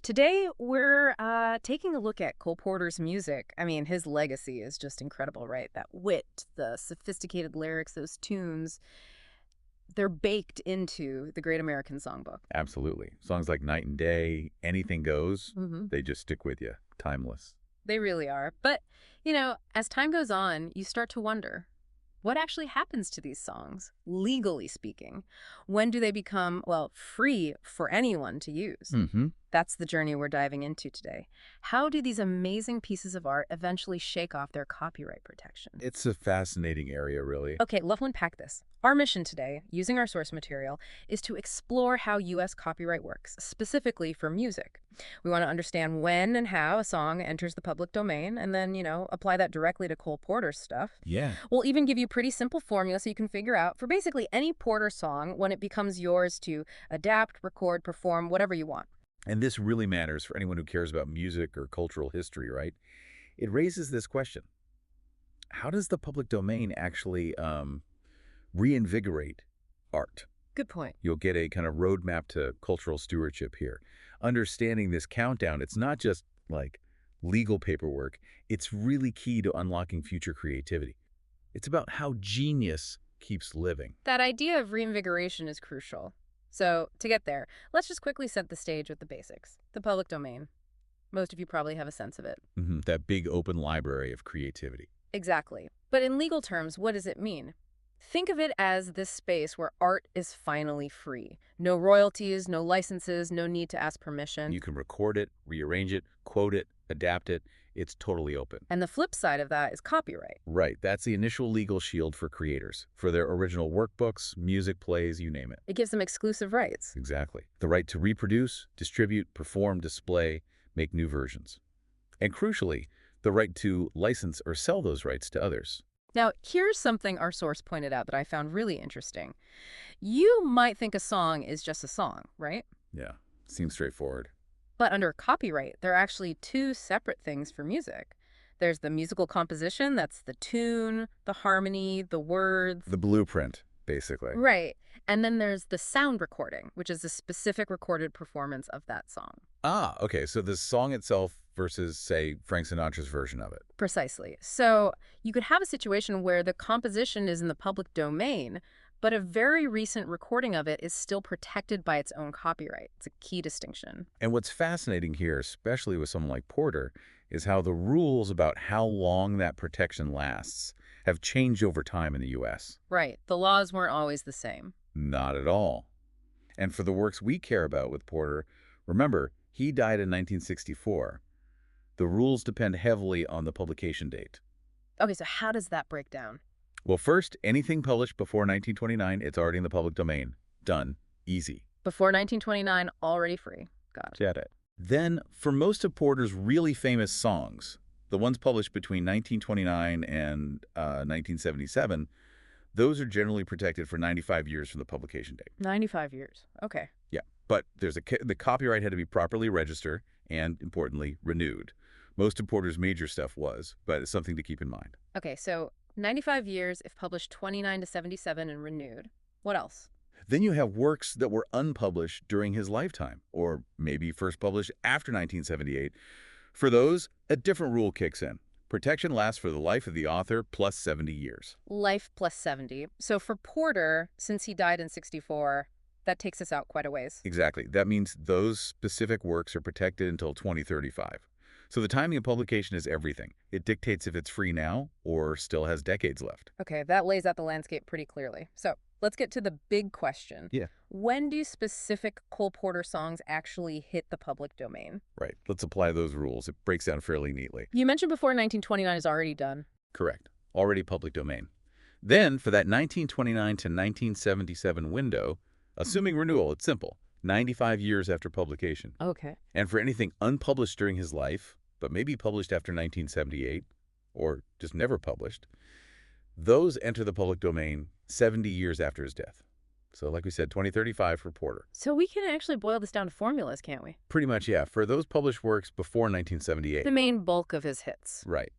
Today, we're taking a look at Cole Porter's music. I mean, his legacy is just incredible, right? That wit, the sophisticated lyrics, those tunes, they're baked into the Great American Songbook. Absolutely. Songs like Night and Day, Anything Goes, Hmm. they just stick with you. Timeless. They really are. But, as time goes on, you start to wonder, what actually happens to these songs, legally speaking? When do they become, well, free for anyone to use? Mm-hmm. That's the journey we're diving into today. How do these amazing pieces of art eventually shake off their copyright protection? It's a fascinating area, really. Okay, let's unpack this. Our mission today, using our source material, is to explore how U.S. copyright works, specifically for music. We want to understand when and how a song enters the public domain, and then, apply that directly to Cole Porter's stuff. Yeah. We'll even give you pretty simple formula so you can figure out, for basically any Porter song, when it becomes yours to adapt, record, perform, whatever you want. And this really matters for anyone who cares about music or cultural history, right? It raises this question. How does the public domain actually reinvigorate art? Good point. You'll get a kind of roadmap to cultural stewardship here. Understanding this countdown, it's not just like legal paperwork. It's really key to unlocking future creativity. It's about how genius keeps living. That idea of reinvigoration is crucial. So, to get there, let's just quickly set the stage with the basics. The public domain. Most of you probably have a sense of it. That big open library of creativity. Exactly. But in legal terms, what does it mean? Think of it as this space where art is finally free. No royalties, no licenses, no need to ask permission. You can record it, rearrange it, quote it, adapt it. It's totally open. And the flip side of that is copyright. Right. That's the initial legal shield for creators, for their original workbooks, music, plays, you name it. It gives them exclusive rights. Exactly. The right to reproduce, distribute, perform, display, make new versions. And crucially, the right to license or sell those rights to others. Now, here's something our source pointed out that I found really interesting. You might think a song is just a song, right? Yeah, seems straightforward. But under copyright, there are actually two separate things for music. There's the musical composition, that's the tune, the harmony, the words. The blueprint, basically. Right. And then there's the sound recording, which is a specific recorded performance of that song. Ah, okay, so the song itself versus, say, Frank Sinatra's version of it. Precisely. So you could have a situation where the composition is in the public domain, but a very recent recording of it is still protected by its own copyright. It's a key distinction. And what's fascinating here, especially with someone like Porter, is how the rules about how long that protection lasts have changed over time in the U.S. Right. The laws weren't always the same. Not at all. And for the works we care about with Porter, remember, he died in 1964. The rules depend heavily on the publication date. Okay, so how does that break down? Well, first, anything published before 1929, it's already in the public domain. Done. Easy. Before 1929, already free. Got it. Got it. Then, for most of Porter's really famous songs, the ones published between 1929 and 1977, those are generally protected for 95 years from the publication date. 95 years. Okay. Yeah, but the copyright had to be properly registered and, importantly, renewed. Most of Porter's major stuff was, but it's something to keep in mind. Okay, so 95 years if published 29 to 77 and renewed. What else? Then you have works that were unpublished during his lifetime, or maybe first published after 1978. For those, a different rule kicks in. Protection lasts for the life of the author plus 70 years. Life plus 70. So for Porter, since he died in 64, that takes us out quite a ways. Exactly. That means those specific works are protected until 2035. So the timing of publication is everything. It dictates if it's free now or still has decades left. Okay, that lays out the landscape pretty clearly. So let's get to the big question. Yeah. When do specific Cole Porter songs actually hit the public domain? Right. Let's apply those rules. It breaks down fairly neatly. You mentioned before 1929 is already done. Correct. Already public domain. Then, for that 1929 to 1977 window, assuming renewal, it's simple. 95 years after publication. Okay. And for anything unpublished during his life, but maybe published after 1978, or just never published, those enter the public domain 70 years after his death. So like we said, 2035 for Porter. So we can actually boil this down to formulas, can't we? Pretty much, yeah. For those published works before 1978. The main bulk of his hits. Right.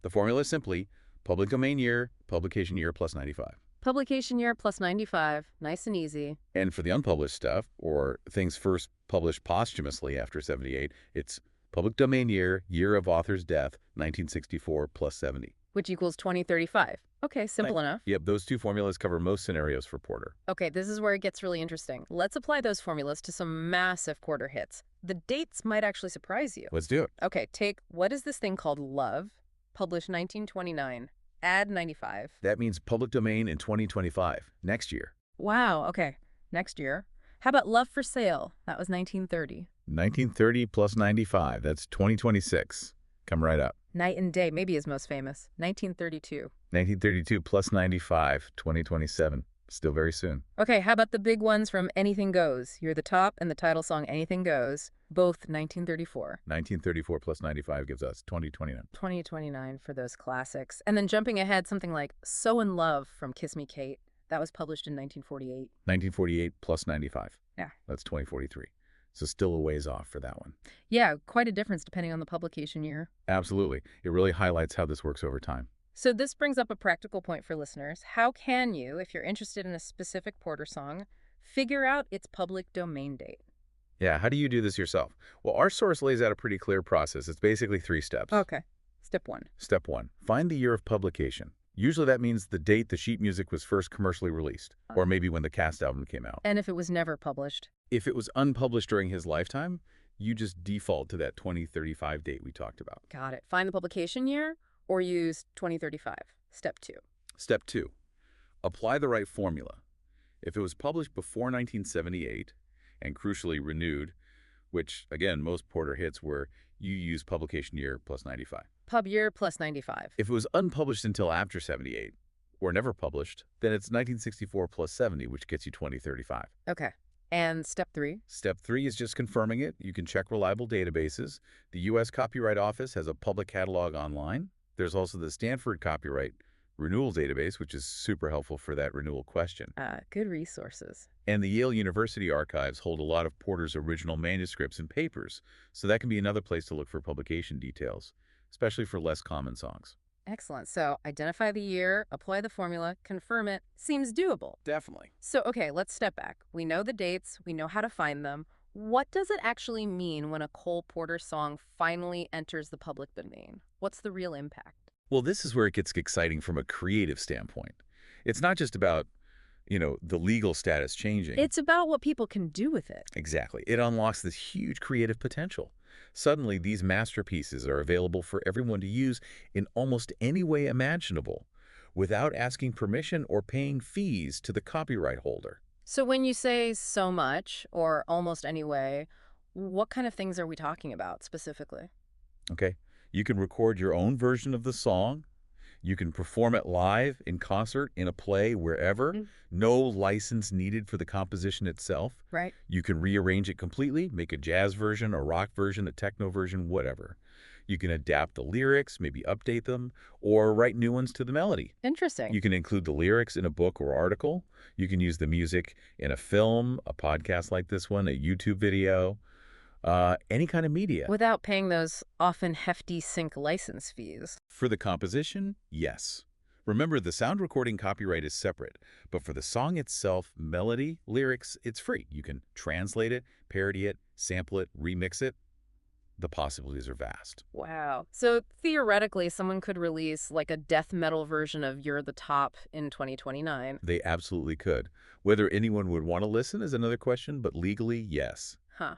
The formula is simply public domain year, publication year plus 95. Publication year plus 95. Nice and easy. And for the unpublished stuff, or things first Published posthumously after 78, it's public domain year, year of author's death, 1964 plus 70. Which equals 2035. Okay, Right. simple enough. Yep, those two formulas cover most scenarios for Porter. Okay, this is where it gets really interesting. Let's apply those formulas to some massive Porter hits. The dates might actually surprise you. Let's do it. Okay, take what is this thing called Love, published 1929, add 95. That means public domain in 2025, next year. Wow, okay. Next year. How about Love for Sale? That was 1930. 1930 plus 95, that's 2026. Come right up. Night and Day, maybe his most famous. 1932. 1932 plus 95, 2027. Still very soon. Okay, how about the big ones from Anything Goes? You're the Top and the title song Anything Goes, both 1934. 1934 plus 95 gives us 2029. 2029 for those classics. And then jumping ahead, something like So in Love from Kiss Me Kate. That was published in 1948. 1948 plus 95. Yeah. That's 2043. So still a ways off for that one. Yeah, quite a difference depending on the publication year. Absolutely. It really highlights how this works over time. So this brings up a practical point for listeners. How can you, if you're interested in a specific Porter song, figure out its public domain date? Yeah, how do you do this yourself? Well, our source lays out a pretty clear process. It's basically 3 steps. Okay. Step 1. Step 1, find the year of publication. Usually that means the date the sheet music was first commercially released, or maybe when the cast album came out. And if it was never published? If it was unpublished during his lifetime, you just default to that 2035 date we talked about. Got it. Find the publication year or use 2035. Step 2. Step 2, apply the right formula. If it was published before 1978, and crucially renewed, which, again, most Porter hits were, you use publication year plus 95. Pub year plus 95. If it was unpublished until after 78, or never published, then it's 1964 plus 70, which gets you 2035. Okay. And step 3? Step 3 is just confirming it. You can check reliable databases. The U.S. Copyright Office has a public catalog online. There's also the Stanford Copyright Renewal Database, which is super helpful for that renewal question. Good resources. And the Yale University archives hold a lot of Porter's original manuscripts and papers, so that can be another place to look for publication details, especially for less common songs. Excellent. So identify the year, apply the formula, confirm it. Seems doable. Definitely. So, okay, let's step back. We know the dates. We know how to find them. What does it actually mean when a Cole Porter song finally enters the public domain? What's the real impact? Well, this is where it gets exciting from a creative standpoint. It's not just about, the legal status changing. It's about what people can do with it. Exactly. It unlocks this huge creative potential. Suddenly, these masterpieces are available for everyone to use in almost any way imaginable, without asking permission or paying fees to the copyright holder. So when you say so much, or almost any way, what kind of things are we talking about specifically? Okay? You can record your own version of the song. You can perform it live, in concert, in a play, wherever. No license needed for the composition itself. Right. You can rearrange it completely, make a jazz version, a rock version, a techno version, whatever. You can adapt the lyrics, maybe update them, or write new ones to the melody. Interesting. You can include the lyrics in a book or article. You can use the music in a film, a podcast like this one, a YouTube video, any kind of media. Without paying those often hefty sync license fees. For the composition, yes. Remember, the sound recording copyright is separate, but for the song itself, melody, lyrics, it's free. You can translate it, parody it, sample it, remix it. The possibilities are vast. Wow. So theoretically, someone could release like a death metal version of You're the Top in 2029. They absolutely could. Whether anyone would want to listen is another question, but legally, yes. Huh.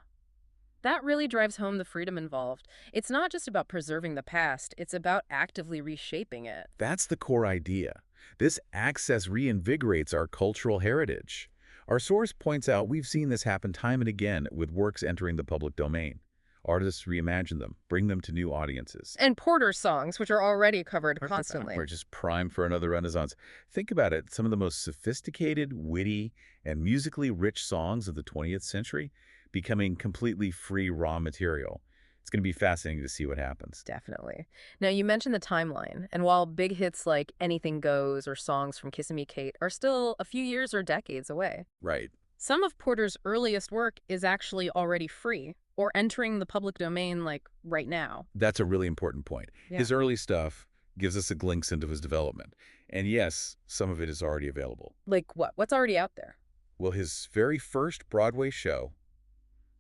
That really drives home the freedom involved. It's not just about preserving the past, it's about actively reshaping it. That's the core idea. This access reinvigorates our cultural heritage. Our source points out we've seen this happen time and again with works entering the public domain. Artists reimagine them, bring them to new audiences. And Porter's songs, which are already covered constantly. We're just primed for another renaissance. Think about it. Some of the most sophisticated, witty, and musically rich songs of the 20th century becoming completely free raw material. It's going to be fascinating to see what happens. Definitely. Now, you mentioned the timeline, and while big hits like Anything Goes or songs from Kissin' Me Kate are still a few years or decades away, Right. some of Porter's earliest work is actually already free or entering the public domain like right now. That's a really important point. Yeah. His early stuff gives us a glimpse into his development. And yes, some of it is already available. Like what? What's already out there? Well, his very first Broadway show,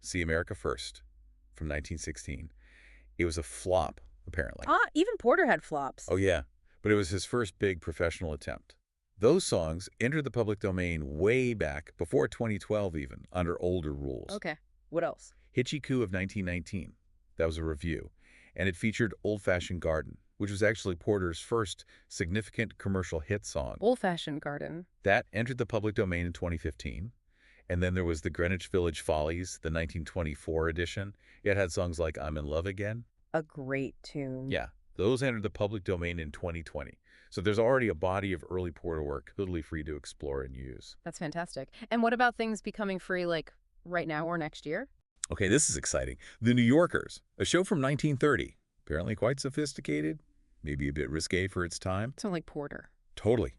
See America First from 1916. It was a flop, apparently. Ah, even Porter had flops. Oh, yeah, but it was his first big professional attempt. Those songs entered the public domain way back, before 2012 even, under older rules. Okay, what else? Hitchy Coo of 1919. That was a review. And it featured Old Fashioned Garden, which was actually Porter's first significant commercial hit song. Old-fashioned garden. That entered the public domain in 2015. And then there was the Greenwich Village Follies, the 1924 edition. It had songs like I'm in Love Again. A great tune. Yeah, those entered the public domain in 2020. So there's already a body of early Porter work totally free to explore and use. That's fantastic. And what about things becoming free like right now or next year? Okay, this is exciting. The New Yorkers, a show from 1930. Apparently quite sophisticated, maybe a bit risque for its time. Sound like Porter. Totally.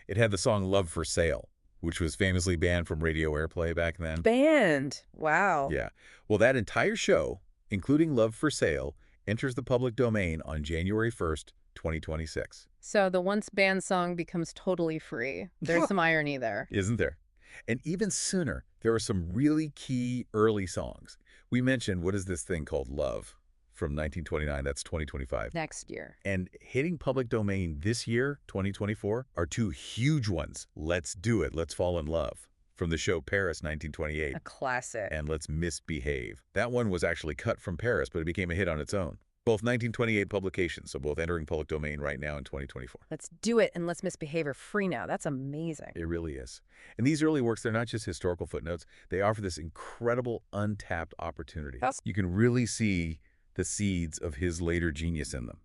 It had the song Love for Sale, which was famously banned from radio airplay back then. Banned. Wow. Yeah. Well, that entire show, including Love for Sale, enters the public domain on January 1st, 2026. So the once banned song becomes totally free. There's some irony there. Isn't there? And even sooner, there are some really key early songs. We mentioned, what is this thing called Love from 1929? That's 2025. Next year. And hitting public domain this year, 2024, are two huge ones. Let's Do It, Let's Fall in Love from the show Paris 1928. A classic. And Let's Misbehave. That one was actually cut from Paris, but it became a hit on its own. Both 1928 publications, so both entering public domain right now in 2024. Let's Do It and Let's Misbehave are free now. That's amazing. It really is. And these early works, they're not just historical footnotes. They offer this incredible untapped opportunity. You can really see the seeds of his later genius in them.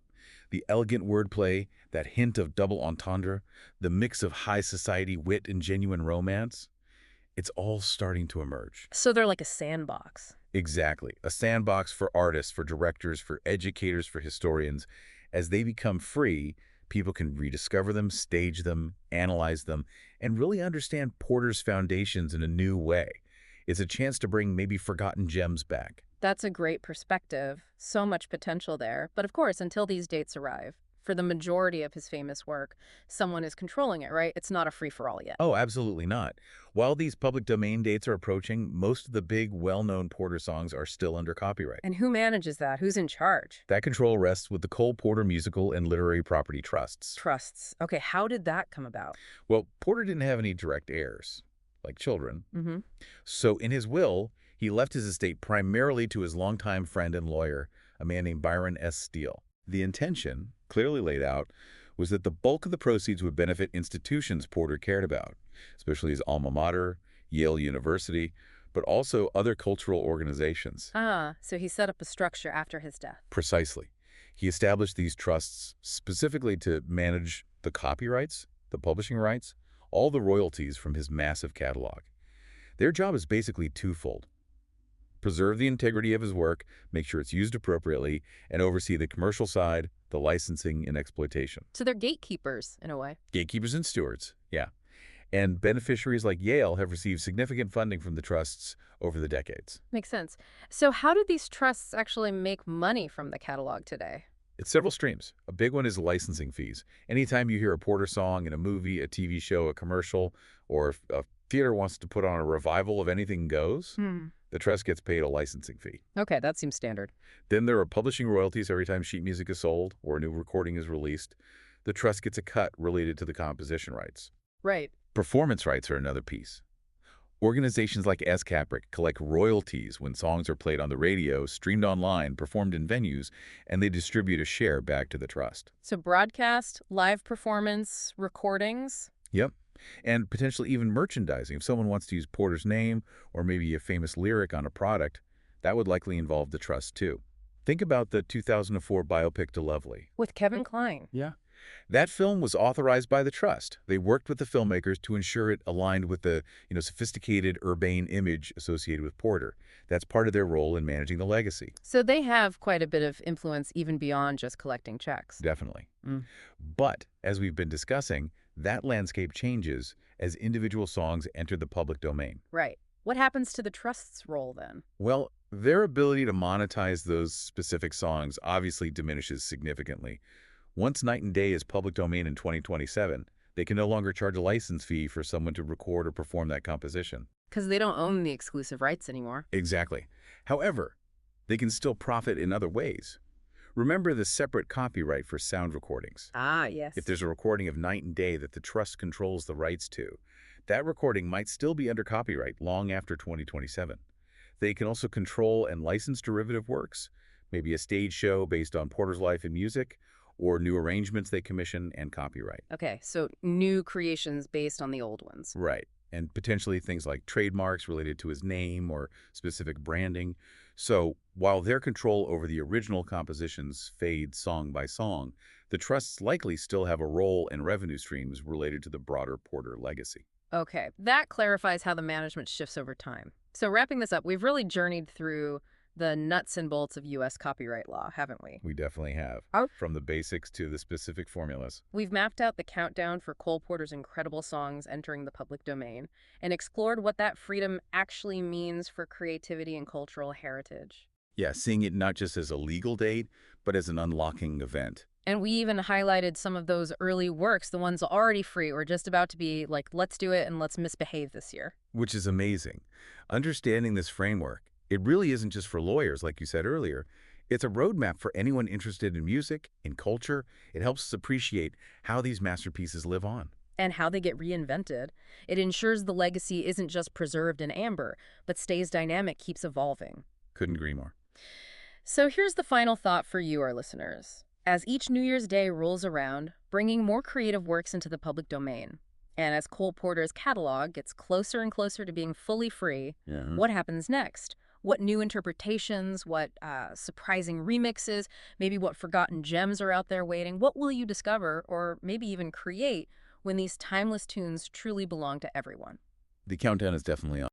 The elegant wordplay, that hint of double entendre, the mix of high society wit and genuine romance, it's all starting to emerge. So they're like a sandbox. Exactly. A sandbox for artists, for directors, for educators, for historians. As they become free, people can rediscover them, stage them, analyze them, and really understand Porter's foundations in a new way. It's a chance to bring maybe forgotten gems back. That's a great perspective. So much potential there. But of course, until these dates arrive, for the majority of his famous work, someone is controlling it, right? It's not a free-for-all yet. Oh, absolutely not. While these public domain dates are approaching, most of the big, well-known Porter songs are still under copyright. And who manages that? Who's in charge? That control rests with the Cole Porter Musical and Literary Property Trusts. Trusts. Okay, how did that come about? Well, Porter didn't have any direct heirs, like children. Mm-hmm. So in his will, he left his estate primarily to his longtime friend and lawyer, a man named Byron S. Steele. The intention, clearly laid out, was that the bulk of the proceeds would benefit institutions Porter cared about, especially his alma mater, Yale University, but also other cultural organizations. Ah, so he set up a structure after his death. Precisely. He established these trusts specifically to manage the copyrights, the publishing rights, all the royalties from his massive catalog. Their job is basically twofold: preserve the integrity of his work, make sure it's used appropriately, and oversee the commercial side, the licensing and exploitation. So they're gatekeepers, in a way. Gatekeepers and stewards, yeah. And beneficiaries like Yale have received significant funding from the trusts over the decades. Makes sense. So how do these trusts actually make money from the catalog today? It's several streams. A big one is licensing fees. Anytime you hear a Porter song in a movie, a TV show, a commercial, or if a theater wants to put on a revival of Anything Goes, the trust gets paid a licensing fee. Okay, that seems standard. Then there are publishing royalties every time sheet music is sold or a new recording is released. The trust gets a cut related to the composition rights. Right. Performance rights are another piece. Organizations like SCAPRIC collect royalties when songs are played on the radio, streamed online, performed in venues, and they distribute a share back to the trust. So broadcast, live performance, recordings? Yep. And potentially even merchandising. If someone wants to use Porter's name or maybe a famous lyric on a product, that would likely involve the trust too. Think about the 2004 biopic To Lovely. With Kevin Kline. Yeah. That film was authorized by the trust. They worked with the filmmakers to ensure it aligned with the, sophisticated urbane image associated with Porter. That's part of their role in managing the legacy. So they have quite a bit of influence even beyond just collecting checks. Definitely. But, as we've been discussing, that landscape changes as individual songs enter the public domain. Right. What happens to the trust's role then? Well, their ability to monetize those specific songs obviously diminishes significantly. Once Night and Day is public domain in 2027, they can no longer charge a license fee for someone to record or perform that composition. Because they don't own the exclusive rights anymore. Exactly. However, they can still profit in other ways. Remember the separate copyright for sound recordings. Ah, If yes. there's a recording of Night and Day that the trust controls the rights to, that recording might still be under copyright long after 2027. They can also control and license derivative works, maybe a stage show based on Porter's life and music, or new arrangements they commission and copyright. Okay, so new creations based on the old ones. Right. And potentially things like trademarks related to his name or specific branding. So while their control over the original compositions fades song by song, the trusts likely still have a role in revenue streams related to the broader Porter legacy. Okay, that clarifies how the management shifts over time. So wrapping this up, we've really journeyed through the nuts and bolts of U.S. copyright law, haven't we? We definitely have, Oh. from the basics to the specific formulas. We've mapped out the countdown for Cole Porter's incredible songs entering the public domain and explored what that freedom actually means for creativity and cultural heritage. Yeah, seeing it not just as a legal date, but as an unlocking event. And we even highlighted some of those early works, the ones already free or just about to be like, let's do it and let's misbehave this year. Which is amazing. Understanding this framework, it really isn't just for lawyers, like you said earlier. It's a roadmap for anyone interested in music, in culture. It helps us appreciate how these masterpieces live on. And how they get reinvented. It ensures the legacy isn't just preserved in amber, but stays dynamic, keeps evolving. Couldn't agree more. So here's the final thought for you, our listeners. As each New Year's Day rolls around, bringing more creative works into the public domain, and as Cole Porter's catalog gets closer and closer to being fully free, Yeah. what happens next? What new interpretations, what surprising remixes, maybe what forgotten gems are out there waiting? What will you discover or maybe even create when these timeless tunes truly belong to everyone? The countdown is definitely on.